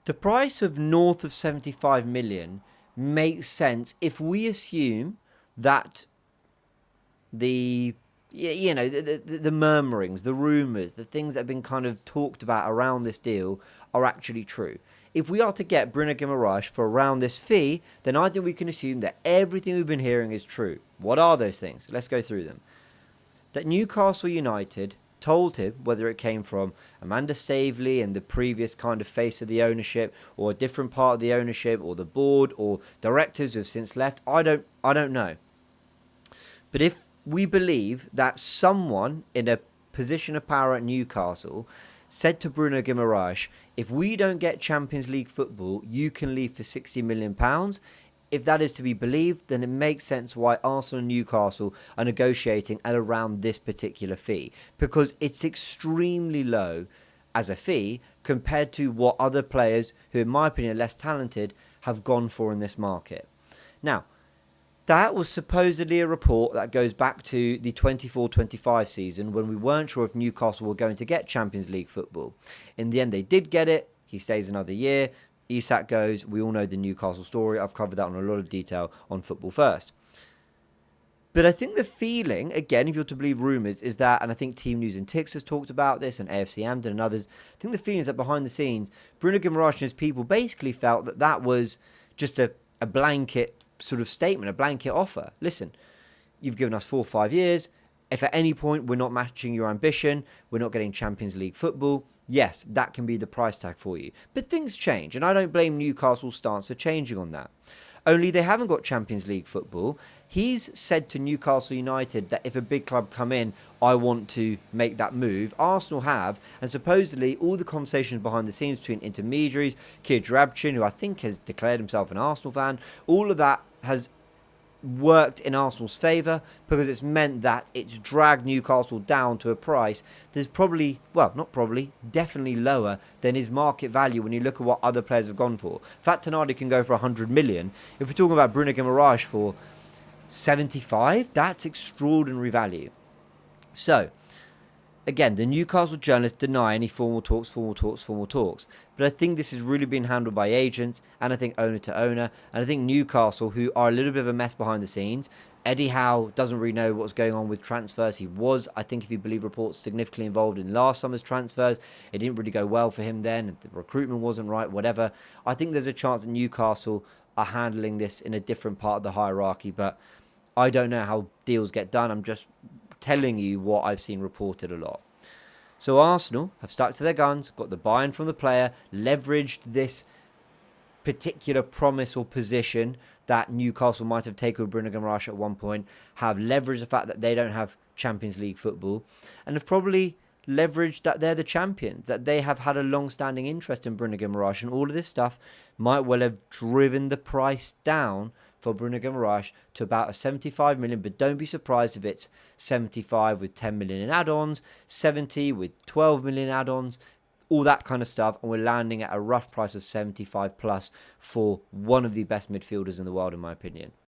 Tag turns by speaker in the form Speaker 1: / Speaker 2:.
Speaker 1: The price of north of 75 million makes sense if we assume that the murmurings, the rumours, the things that have been kind of talked about around this deal are actually true. If we are to get Bruno Guimaraes for around this fee, then I think we can assume that everything we've been hearing is true. What are those things? Let's go through them. That Newcastle United told him, whether it came from Amanda Staveley and the previous kind of face of the ownership, or a different part of the ownership, or the board, or directors who have since left, I don't know. But if we believe that someone in a position of power at Newcastle said to Bruno Guimaraes, if we don't get Champions League football, you can leave for £60 million. If that is to be believed, then it makes sense why Arsenal and Newcastle are negotiating at around this particular fee, because it's extremely low as a fee compared to what other players, who in my opinion are less talented, have gone for in this market. Now, that was supposedly a report that goes back to the 24-25 season, when we weren't sure if Newcastle were going to get Champions League football. In the end, they did get it. He stays another year. Isak goes. We all know the Newcastle story. I've covered that in a lot of detail on Football First. But I think the feeling, again, if you're to believe rumours, is that, and I think Team News and Tix has talked about this, and AFC Amden and others, I think the feeling is that behind the scenes, Bruno Guimaraes and his people basically felt that that was just a blanket sort of statement, a blanket offer. Listen, you've given us 4 or 5 years. If at any point we're not matching your ambition, we're not getting Champions League football, yes, that can be the price tag for you. But things change, and I don't blame Newcastle's stance for changing on that. Only they haven't got Champions League football. He's said to Newcastle United that if a big club come in, I want to make that move. Arsenal have, and supposedly all the conversations behind the scenes between intermediaries, Kier Drabchin, who I think has declared himself an Arsenal fan, all of that has worked in Arsenal's favour, because it's meant that it's dragged Newcastle down to a price that's probably, well, not probably, definitely lower than his market value when you look at what other players have gone for. Fat Tanadi can go for 100 million. If we're talking about Bruno Guimaraes for 75, that's extraordinary value. So, again, the Newcastle journalists deny any formal talks. But I think this has really been handled by agents, and I think owner to owner. And I think Newcastle, who are a little bit of a mess behind the scenes. Eddie Howe doesn't really know what's going on with transfers. He was, I think, if you believe reports, significantly involved in last summer's transfers. It didn't really go well for him then. The recruitment wasn't right, whatever. I think there's a chance that Newcastle are handling this in a different part of the hierarchy. But I don't know how deals get done. I'm just telling you what I've seen reported a lot. So Arsenal have stuck to their guns, got the buy-in from the player, leveraged this particular promise or position that Newcastle might have taken with Bruno Guimaraes at one point, have leveraged the fact that they don't have Champions League football, and have probably leveraged that they're the champions, that they have had a long-standing interest in Bruno Guimaraes, and all of this stuff might well have driven the price down for Bruno Guimaraes to about a 75 million, but don't be surprised if it's 75 with 10 million in add-ons, 70 with 12 million add-ons, all that kind of stuff, and we're landing at a rough price of 75 plus for one of the best midfielders in the world, in my opinion.